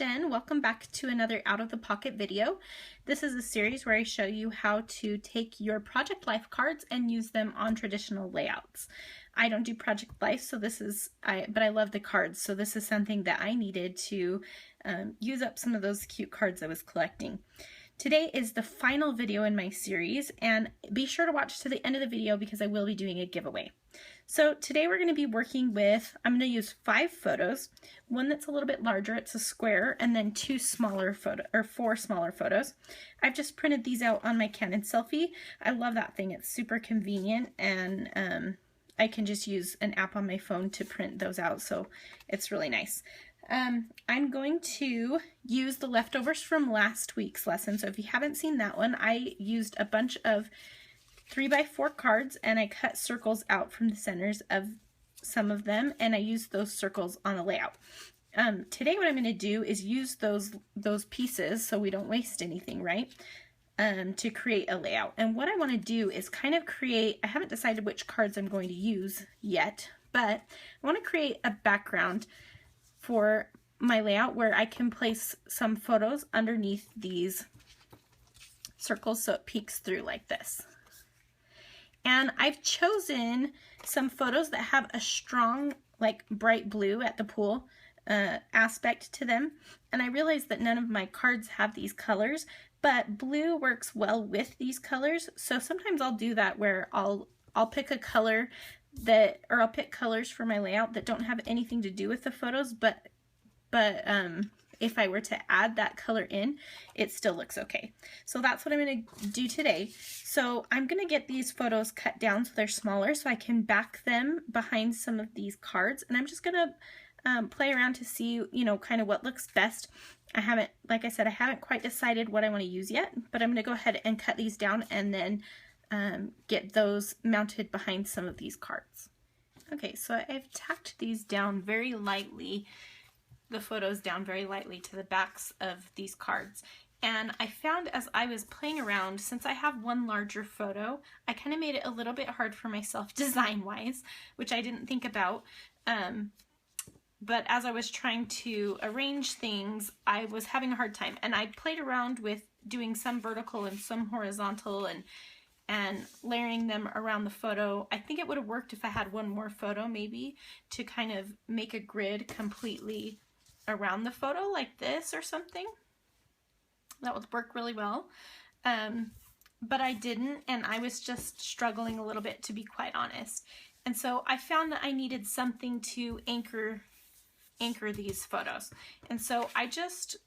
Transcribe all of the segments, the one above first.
Jen. Welcome back to another Out of the Pocket video. This is a series where I show you how to take your Project Life cards and use them on traditional layouts. I don't do Project Life, so but I love the cards, so this is something that I needed to use up some of those cute cards I was collecting. Today is the final video in my series, and be sure to watch to the end of the video because I will be doing a giveaway. So today we're going to be working with, I'm going to use 5 photos, one that's a little bit larger, it's a square, and then 4 smaller photos. I've just printed these out on my Canon Selfie. I love that thing, it's super convenient, and I can just use an app on my phone to print those out, so it's really nice. I'm going to use the leftovers from last week's lesson, so if you haven't seen that one, I used a bunch of 3x4 cards and I cut circles out from the centers of some of them, and I used those circles on a layout. Today what I'm going to do is use those pieces so we don't waste anything, right? To create a layout. And what I want to do is kind of create, I haven't decided which cards I'm going to use yet, but I want to create a background for my layout where I can place some photos underneath these circles so it peeks through like this. And I've chosen some photos that have a strong, like bright blue at the pool aspect to them. And I realized that none of my cards have these colors, but blue works well with these colors. So sometimes I'll do that where I'll pick a color I'll pick colors for my layout that don't have anything to do with the photos, but if I were to add that color in, it still looks okay. So that's what I'm going to do today. So I'm going to get these photos cut down so they're smaller so I can back them behind some of these cards. And I'm just going to play around to see, you know, kind of what looks best. Like I said, I haven't quite decided what I want to use yet, but I'm going to go ahead and cut these down and then get those mounted behind some of these cards. Okay, so I've tacked these down very lightly, the photos down very lightly to the backs of these cards. And I found as I was playing around, since I have one larger photo, I kind of made it a little bit hard for myself design-wise, which I didn't think about. But as I was trying to arrange things, I was having a hard time. And I played around with doing some vertical and some horizontal and layering them around the photo. I think it would have worked if I had one more photo maybe to kind of make a grid completely around the photo like this or something. That would work really well. But I didn't, and I was just struggling a little bit, to be quite honest. And so I found that I needed something to anchor these photos. And so I just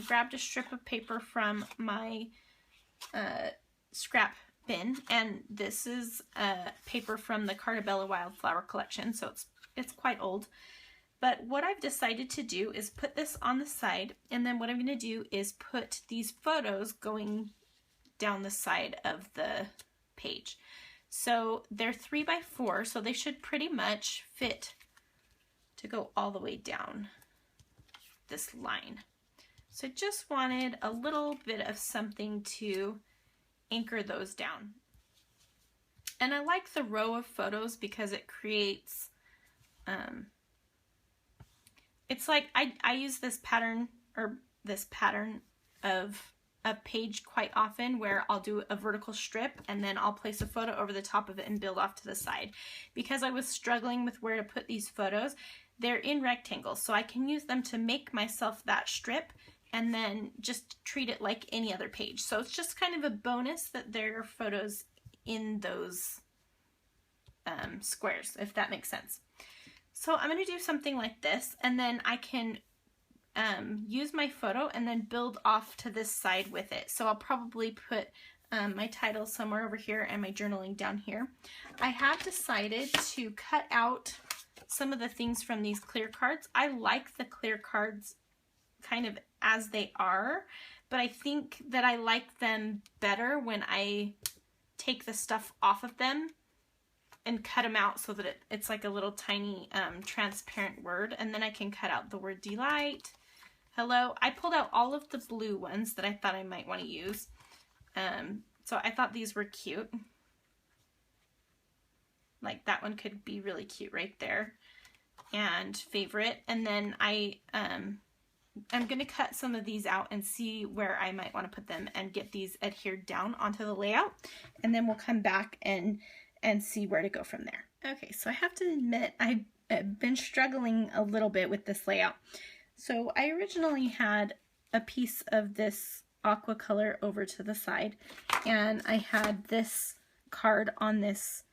grabbed a strip of paper from my scrap bin, and this is paper from the Cartabella Wildflower collection, so it's quite old. But what I've decided to do is put this on the side, and then what I'm going to do is put these photos going down the side of the page. So they're 3x4, so they should pretty much fit to go all the way down this line. So I just wanted a little bit of something to anchor those down. And I like the row of photos because it creates it's like I use this pattern of a page quite often where I'll do a vertical strip and then I'll place a photo over the top of it and build off to the side. Because I was struggling with where to put these photos, they're in rectangles, so I can use them to make myself that strip and then just treat it like any other page. So it's just kind of a bonus that there are photos in those squares, if that makes sense. So I'm going to do something like this, and then I can use my photo and then build off to this side with it. So I'll probably put my title somewhere over here and my journaling down here. I have decided to cut out some of the things from these clear cards. I like the clear cards kind of as they are, but I think that I like them better when I take the stuff off of them and cut them out so that it's like a little tiny transparent word, and then I can cut out the word delight, hello. I pulled out all of the blue ones that I thought I might want to use, so I thought these were cute. Like that one could be really cute right there, and favorite. And then I I'm going to cut some of these out and see where I might want to put them and get these adhered down onto the layout. And then we'll come back and see where to go from there. Okay, so I have to admit I've been struggling a little bit with this layout. So I originally had a piece of this aqua color over to the side, and I had this card on this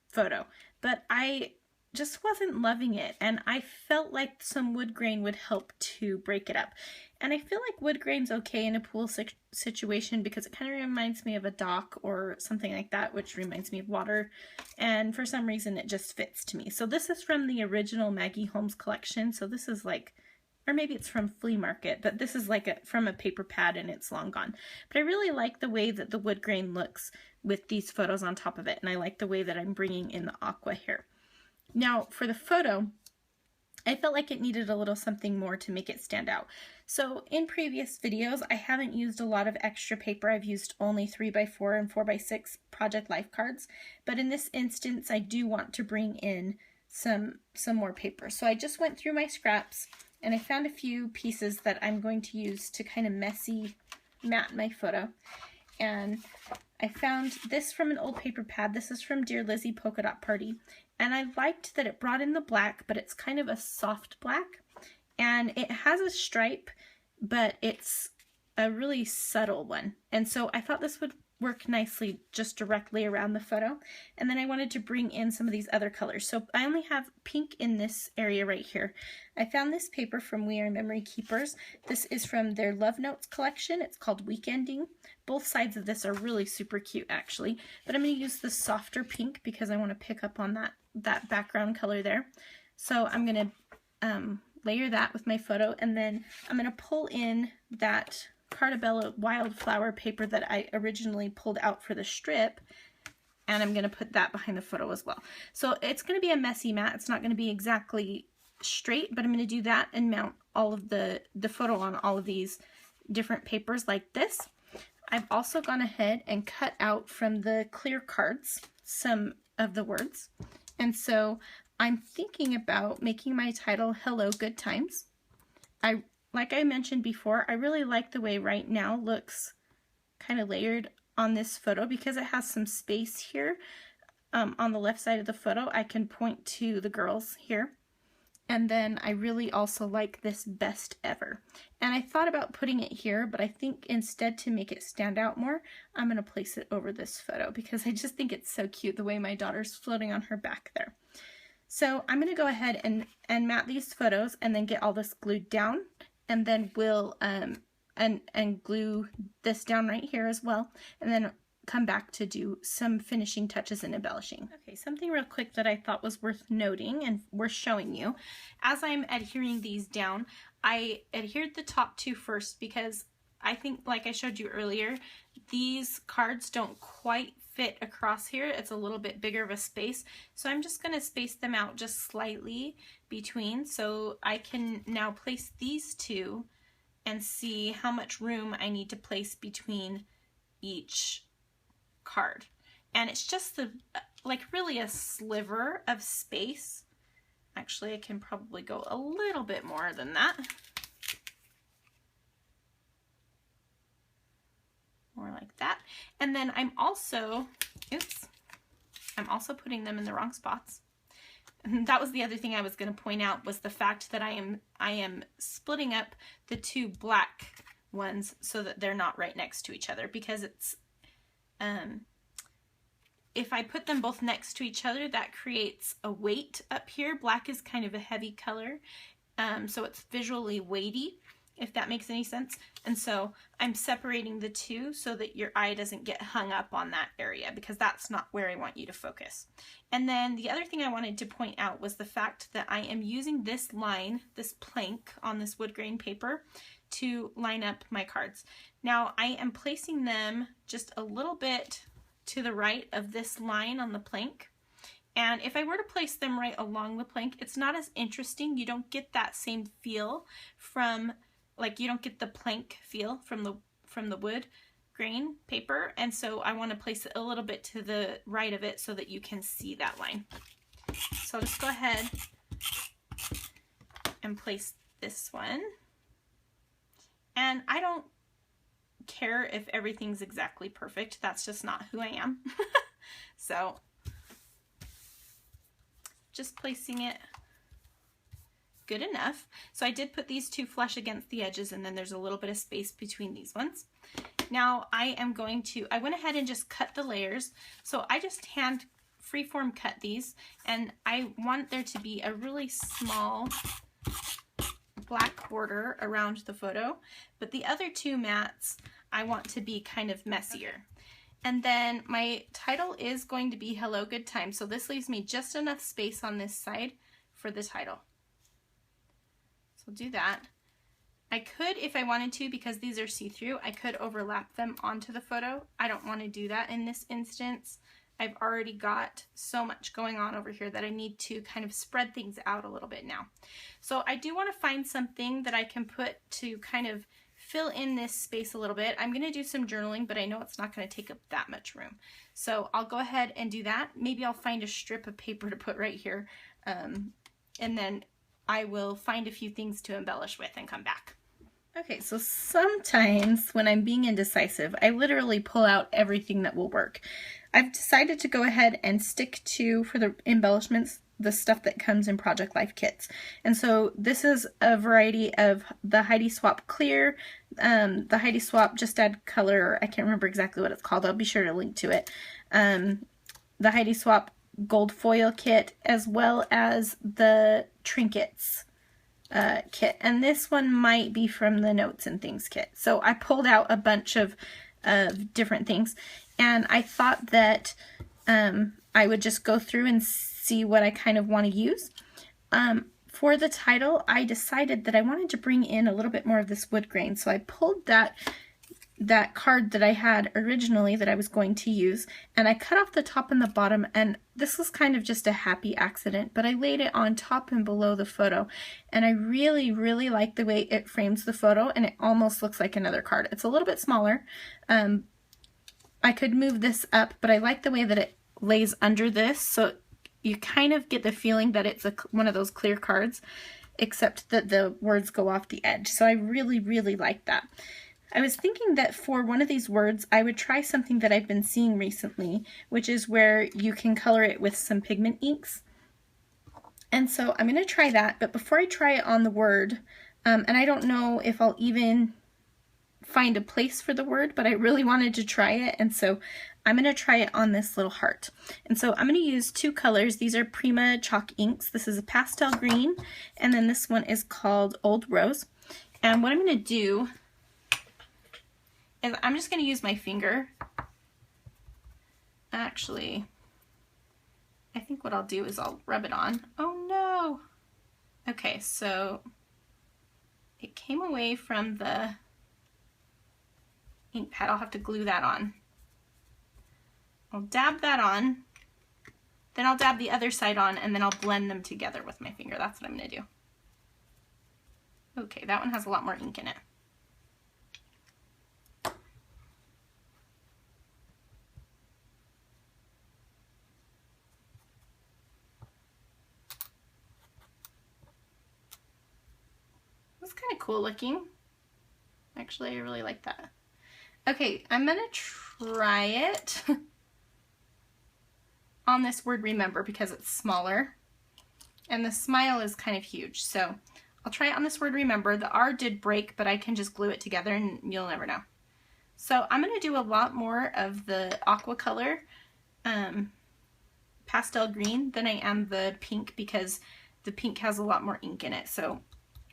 photo, but I just wasn't loving it, and I felt like some wood grain would help to break it up. And I feel like wood grain's okay in a pool situation because it kind of reminds me of a dock or something like that, which reminds me of water, and for some reason it just fits to me. So this is from the original Maggie Holmes collection, so this is like, or maybe it's from Flea Market, but this is like from a paper pad and it's long gone. But I really like the way that the wood grain looks with these photos on top of it, and I like the way that I'm bringing in the aqua here. Now for the photo, I felt like it needed a little something more to make it stand out. So in previous videos, I haven't used a lot of extra paper. I've used only 3x4 and 4x6 Project Life cards. But in this instance, I do want to bring in some more paper. So I just went through my scraps and I found a few pieces that I'm going to use to kind of messy mat my photo. And I found this from an old paper pad. This is from Dear Lizzie Polka Dot Party. And I liked that it brought in the black, but it's kind of a soft black. And it has a stripe, but it's a really subtle one. And so I thought this would work nicely just directly around the photo. And then I wanted to bring in some of these other colors. So I only have pink in this area right here. I found this paper from We Are Memory Keepers. This is from their Love Notes collection. It's called Weekending. Both sides of this are really super cute actually, but I'm going to use the softer pink because I want to pick up on that background color there. So I'm going to layer that with my photo, and then I'm going to pull in that Cartabella Wildflower paper that I originally pulled out for the strip, and I'm going to put that behind the photo as well. So it's going to be a messy mat. It's not going to be exactly straight, but I'm going to do that and mount all of the photo on all of these different papers like this. I've also gone ahead and cut out from the clear cards some of the words, and so I'm thinking about making my title Hello Good Times. Like I mentioned before, I really like the way Right Now looks kind of layered on this photo because it has some space here. On the left side of the photo, I can point to the girls here. And then I really also like this Best Ever. And I thought about putting it here, but I think instead, to make it stand out more, I'm going to place it over this photo because I just think it's so cute the way my daughter's floating on her back there. So I'm going to go ahead and mat these photos and then get all this glued down. And then we'll and glue this down right here as well, and then come back to do some finishing touches and embellishing. Okay, something real quick that I thought was worth noting and worth showing you. As I'm adhering these down, I adhered the top two first because I think, like I showed you earlier, these cards don't quite fit across here. It's a little bit bigger of a space, so I'm just going to space them out just slightly between, so I can now place these two and see how much room I need to place between each card. And it's just like really a sliver of space. Actually, I can probably go a little bit more than that. More like that. And then I'm also putting them in the wrong spots. And that was the other thing I was going to point out, was the fact that I am splitting up the two black ones so that they're not right next to each other, because it's if I put them both next to each other, that creates a weight up here. Black is kind of a heavy color, so it's visually weighty, if that makes any sense. And so I'm separating the two so that your eye doesn't get hung up on that area, because that's not where I want you to focus. And then the other thing I wanted to point out was the fact that I am using this line, this plank on this wood grain paper, to line up my cards. Now I am placing them just a little bit to the right of this line on the plank. And if I were to place them right along the plank, it's not as interesting. You don't get that same feel from, like, you don't get the plank feel from the wood grain paper. And so I want to place it a little bit to the right of it so that you can see that line. So I'll just go ahead and place this one. And I don't care if everything's exactly perfect. That's just not who I am. So just placing it good enough. So I did put these two flush against the edges, and then there's a little bit of space between these ones. Now I went ahead and just cut the layers. So I just hand freeform cut these, and I want there to be a really small black border around the photo, but the other two mats I want to be kind of messier. And then my title is going to be Hello Good Time, so this leaves me just enough space on this side for the title. So do that. I could, if I wanted to, because these are see-through, I could overlap them onto the photo. I don't want to do that in this instance. I've already got so much going on over here that I need to kind of spread things out a little bit now. So I do want to find something that I can put to kind of fill in this space a little bit. I'm going to do some journaling, but I know it's not going to take up that much room. So I'll go ahead and do that. Maybe I'll find a strip of paper to put right here. And then I will find a few things to embellish with and come back. Okay, so sometimes when I'm being indecisive, I literally pull out everything that will work. I've decided to go ahead and stick to, for the embellishments, the stuff that comes in Project Life kits. And so this is a variety of the Heidi Swapp Clear, the Heidi Swapp Just Add Color, I can't remember exactly what it's called, I'll be sure to link to it, the Heidi Swapp Gold Foil Kit, as well as the Trinkets kit, and this one might be from the Notes and Things kit. So I pulled out a bunch of different things, and I thought that I would just go through and see what I kind of want to use. For the title, I decided that I wanted to bring in a little bit more of this wood grain, so I pulled that card that I had originally that I was going to use, and I cut off the top and the bottom, and this was kind of just a happy accident, but I laid it on top and below the photo, and I really, really like the way it frames the photo, and it almost looks like another card. It's a little bit smaller. I could move this up, but I like the way that it lays under this, so you kind of get the feeling that it's one of those clear cards, except that the words go off the edge. So I really, really like that. I was thinking that for one of these words, I would try something that I've been seeing recently, which is where you can color it with some pigment inks. And so I'm going to try that, but before I try it on the word, and I don't know if I'll even find a place for the word, but I really wanted to try it, and so I'm going to try it on this little heart. And so I'm going to use two colors. These are Prima chalk inks. This is a pastel green, and then this one is called Old Rose. And what I'm going to do is I'm just going to use my finger. Actually, I think what I'll do is I'll rub it on. Oh no! Okay, so it came away from the ink pad. I'll have to glue that on. I'll dab that on, then I'll dab the other side on, and then I'll blend them together with my finger. That's what I'm going to do. Okay, that one has a lot more ink in it. That's kind of cool looking. Actually, I really like that. Okay, I'm going to try it on this word remember because it's smaller, and the smile is kind of huge. So I'll try it on this word remember. The R did break, but I can just glue it together and you'll never know. So I'm going to do a lot more of the aqua color pastel green than I am the pink, because the pink has a lot more ink in it. So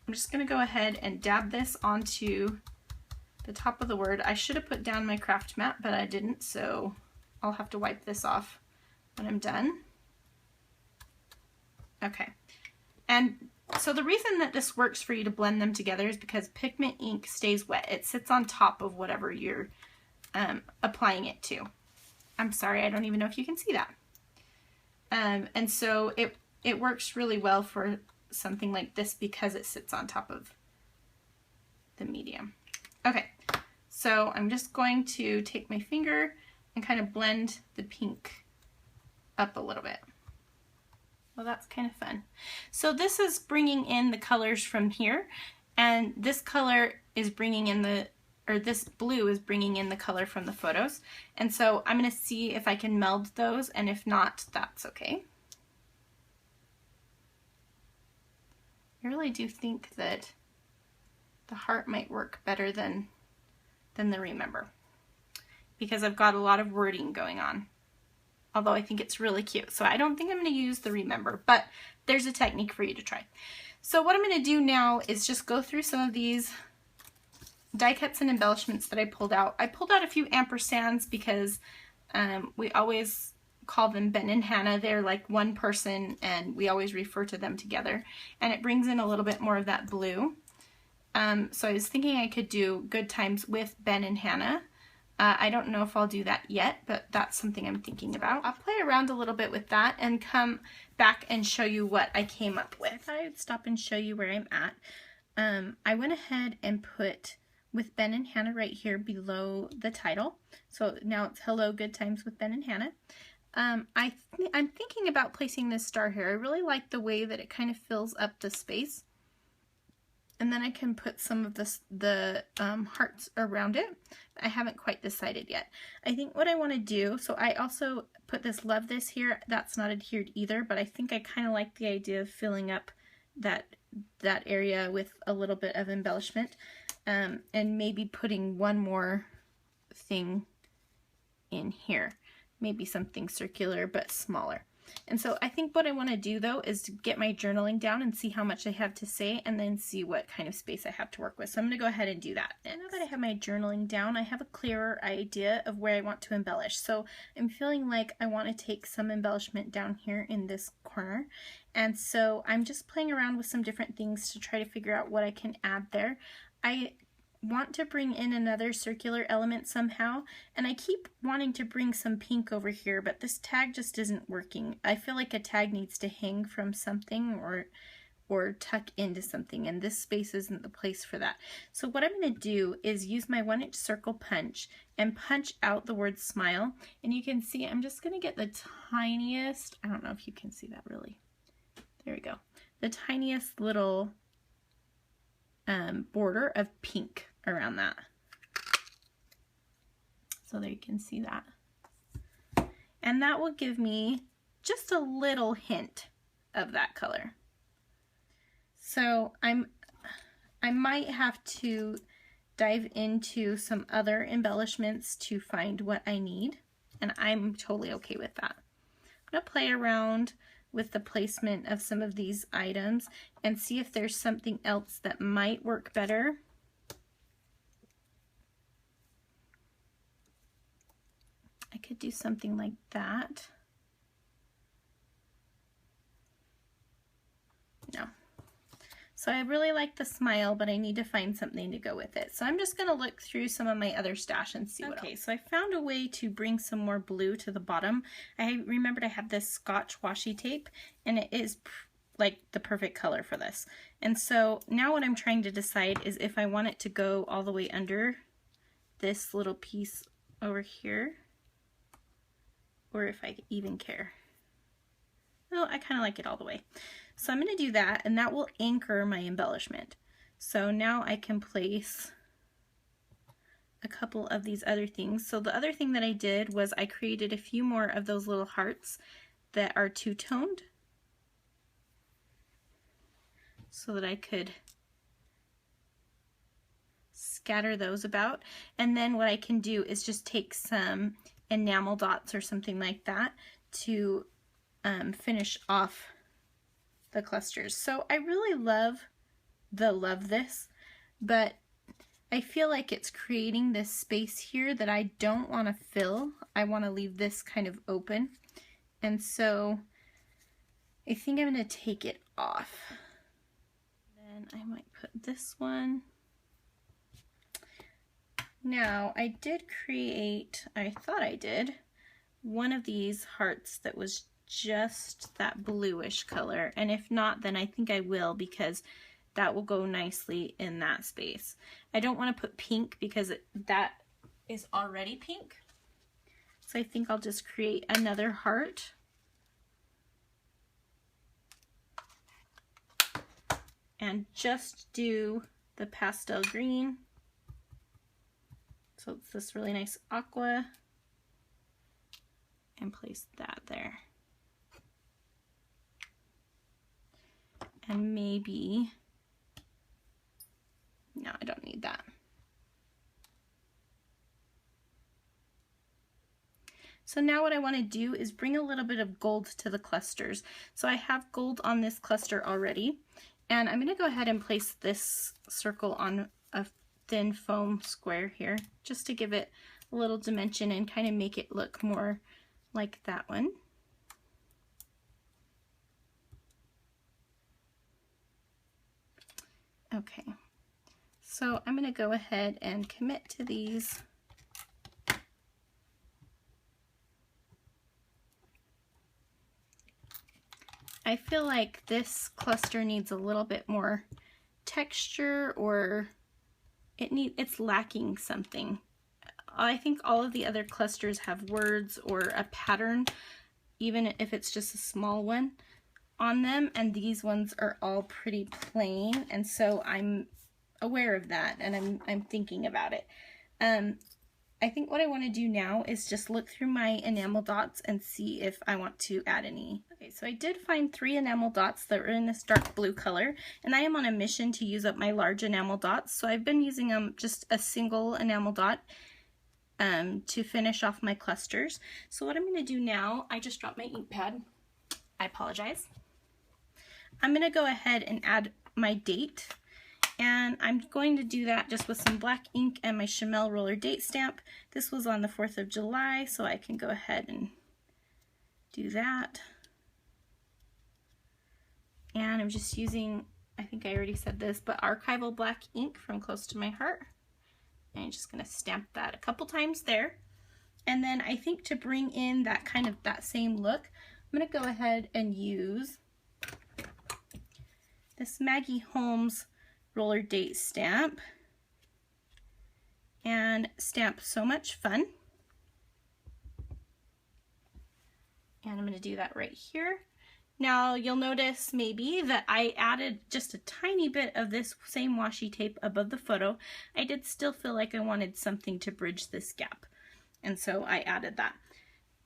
I'm just going to go ahead and dab this onto the top of the word. I should have put down my craft mat, but I didn't, so I'll have to wipe this off when I'm done. Okay, and so the reason that this works for you to blend them together is because pigment ink stays wet. It sits on top of whatever you're applying it to. I'm sorry, I don't even know if you can see that. And so it works really well for something like this because it sits on top of the medium. Okay, so I'm just going to take my finger and kind of blend the pink up a little bit. Well, that's kind of fun. So this is bringing in the colors from here, and this color is bringing in the, or this blue is bringing in the color from the photos. And so I'm going to see if I can meld those, and if not, that's okay. I really do think that the heart might work better than the remember, because I've got a lot of wording going on. Although I think it's really cute. So I don't think I'm going to use the remember, but there's a technique for you to try. So what I'm going to do now is just go through some of these die cuts and embellishments that I pulled out. I pulled out a few ampersands because we always call them Ben and Hannah. They're like one person and we always refer to them together. And it brings in a little bit more of that blue. So I was thinking I could do Good Times with Ben and Hannah. I don't know if I'll do that yet, but that's something I'm thinking about. I'll play around a little bit with that and come back and show you what I came up with. I thought I'd stop and show you where I'm at. I went ahead and put with Ben and Hannah right here below the title. So now it's Hello Good Times with Ben and Hannah. I'm thinking about placing this star here. I really like the way that it kind of fills up the space. And then I can put some of the hearts around it. I haven't quite decided yet. I think what I want to do, so I also put this Love This here. That's not adhered either, but I think I kind of like the idea of filling up that area with a little bit of embellishment, and maybe putting one more thing in here. Maybe something circular but smaller. And so I think what I want to do though is to get my journaling down and see how much I have to say, and then see what kind of space I have to work with. So I'm going to go ahead and do that. And now that I have my journaling down, I have a clearer idea of where I want to embellish. So I'm feeling like I want to take some embellishment down here in this corner. And so I'm just playing around with some different things to try to figure out what I can add there. I want to bring in another circular element somehow, and I keep wanting to bring some pink over here, but this tag just isn't working. I feel like a tag needs to hang from something or tuck into something, and this space isn't the place for that. So what I'm going to do is use my 1-inch circle punch and punch out the word smile, and you can see I'm just going to get the tiniest, I don't know if you can see that really, there we go, the tiniest little border of pink around that. So there you can see that. And that will give me just a little hint of that color. So I might have to dive into some other embellishments to find what I need, and I'm totally okay with that. I'm going to play around with the placement of some of these items and see if there's something else that might work better. I could do something like that. No. So I really like the smile, but I need to find something to go with it. So I'm just going to look through some of my other stash and see what else. Okay, so I found a way to bring some more blue to the bottom. I remembered I have this Scotch washi tape, and it is like the perfect color for this. And so now what I'm trying to decide is if I want it to go all the way under this little piece over here, or if I even care. Well, I kind of like it all the way. So I'm going to do that, and that will anchor my embellishment. So now I can place a couple of these other things. So the other thing that I did was I created a few more of those little hearts that are two-toned so that I could scatter those about. And then what I can do is just take some enamel dots or something like that to finish off the clusters. So I really love this, but I feel like it's creating this space here that I don't want to fill. I want to leave this kind of open, and so I think I'm going to take it off. Then I might put this one. Now I did create, I thought I did, one of these hearts that was just that bluish color, and if not, then I think I will, because that will go nicely in that space. I don't want to put pink because that is already pink, so I think I'll just create another heart and just do the pastel green. So it's this really nice aqua, and place that there. And maybe, no, I don't need that. So now what I want to do is bring a little bit of gold to the clusters. So I have gold on this cluster already, and I'm going to go ahead and place this circle on a thin foam square here, just to give it a little dimension and kind of make it look more like that one. Okay, so I'm going to go ahead and commit to these. I feel like this cluster needs a little bit more texture, or it's lacking something. I think all of the other clusters have words or a pattern, even if it's just a small one on them, and these ones are all pretty plain, and so I'm aware of that, and I'm thinking about it. I think what I want to do now is just look through my enamel dots and see if I want to add any. Okay, so I did find 3 enamel dots that were in this dark blue color, and I am on a mission to use up my large enamel dots, so I've been using just a single enamel dot to finish off my clusters. So what I'm going to do now, I just dropped my ink pad. I apologize. I'm going to go ahead and add my date, and I'm going to do that just with some black ink and my Chamel roller date stamp. This was on the 4th of July, so I can go ahead and do that. And I'm just using, I think I already said this, but archival black ink from Close to My Heart. And I'm just going to stamp that a couple times there. And then I think to bring in that kind of that same look, I'm going to go ahead and use this Maggie Holmes roller date stamp and stamp So Much Fun. And I'm going to do that right here. Now you'll notice maybe that I added just a tiny bit of this same washi tape above the photo. I did still feel like I wanted something to bridge this gap, and so I added that.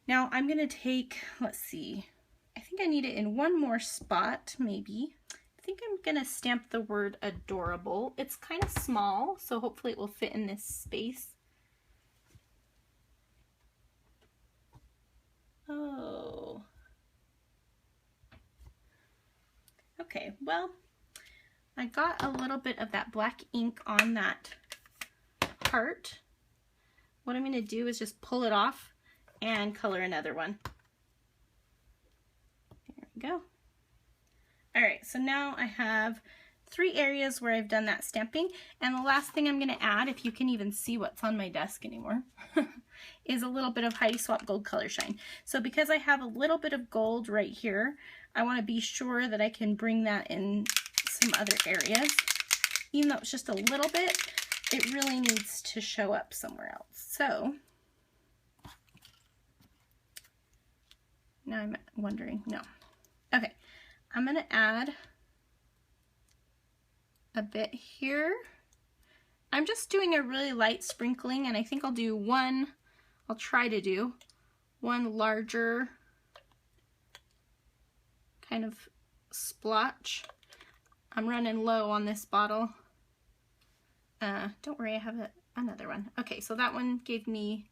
Now I'm going to take, let's see, I think I need it in one more spot maybe. I think I'm going to stamp the word adorable. It's kind of small, so hopefully it will fit in this space. Oh. Okay, well, I got a little bit of that black ink on that heart. What I'm going to do is just pull it off and color another one. There we go. All right, so now I have 3 areas where I've done that stamping, and the last thing I'm going to add, if you can even see what's on my desk anymore, is a little bit of Heidi Swapp Gold Color Shine. So because I have a little bit of gold right here, I want to be sure that I can bring that in some other areas. Even though it's just a little bit, it really needs to show up somewhere else. So now I'm wondering, no. Okay, I'm going to add a bit here. I'm just doing a really light sprinkling, and I think I'll do one, I'll try to do one larger kind of splotch. I'm running low on this bottle. Don't worry, I have another one. Okay, so that one gave me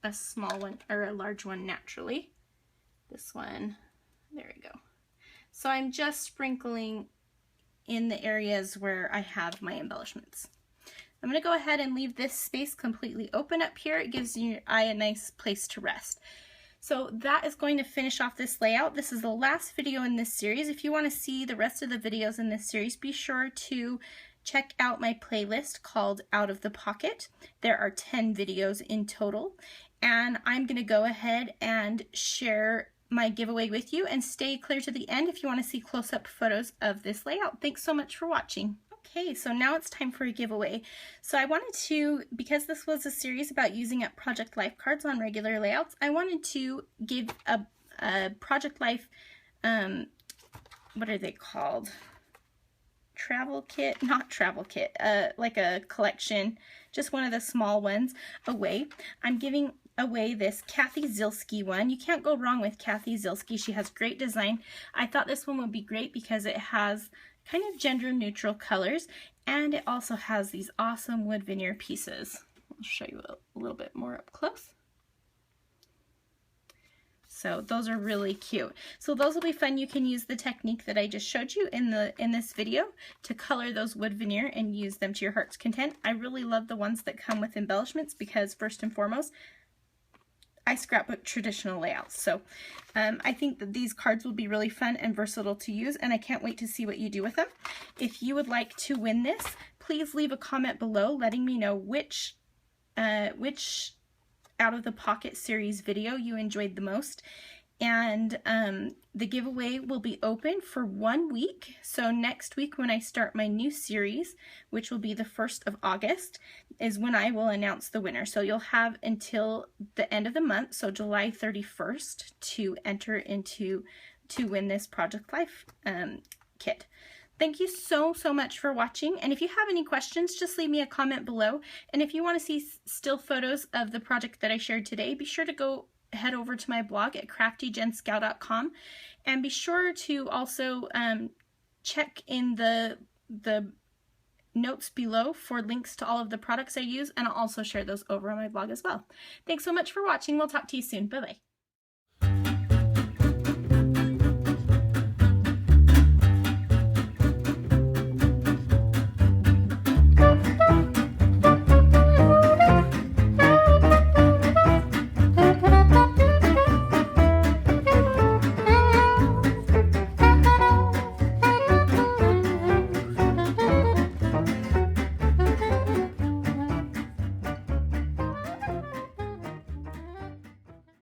a small one, or a large one naturally. This one, there we go. So I'm just sprinkling in the areas where I have my embellishments. I'm going to go ahead and leave this space completely open up here. It gives your eye a nice place to rest. So that is going to finish off this layout. This is the last video in this series. If you want to see the rest of the videos in this series, be sure to check out my playlist called Out of the Pocket. There are 10 videos in total, and I'm going to go ahead and share my giveaway with you, and stay clear to the end if you want to see close-up photos of this layout. Thanks so much for watching. Okay, so now it's time for a giveaway. So I wanted to, because this was a series about using up Project Life cards on regular layouts, I wanted to give a Project Life, what are they called? travel kit, not travel kit, like a collection, just one of the small ones away. I'm giving away this Kathy Zielske one. You can't go wrong with Kathy Zielske. She has great design. I thought this one would be great because it has kind of gender neutral colors, and it also has these awesome wood veneer pieces. I'll show you a little bit more up close. So those are really cute. So those will be fun. You can use the technique that I just showed you in this video to color those wood veneer and use them to your heart's content. I really love the ones that come with embellishments because first and foremost, I scrapbook traditional layouts. So I think that these cards will be really fun and versatile to use, and I can't wait to see what you do with them. If you would like to win this, please leave a comment below letting me know which Out of the Pocket series video you enjoyed the most. And the giveaway will be open for 1 week. So next week when I start my new series, which will be the 1st of August, is when I will announce the winner. So you'll have until the end of the month, so July 31st, to enter to win this Project Life kit. Thank you so much for watching, and if you have any questions, just leave me a comment below. And if you want to see still photos of the project that I shared today, be sure to head over to my blog at CraftyJenScow.com, and be sure to also check in the notes below for links to all of the products I use, and I'll also share those over on my blog as well. Thanks so much for watching. We'll talk to you soon. Bye-bye.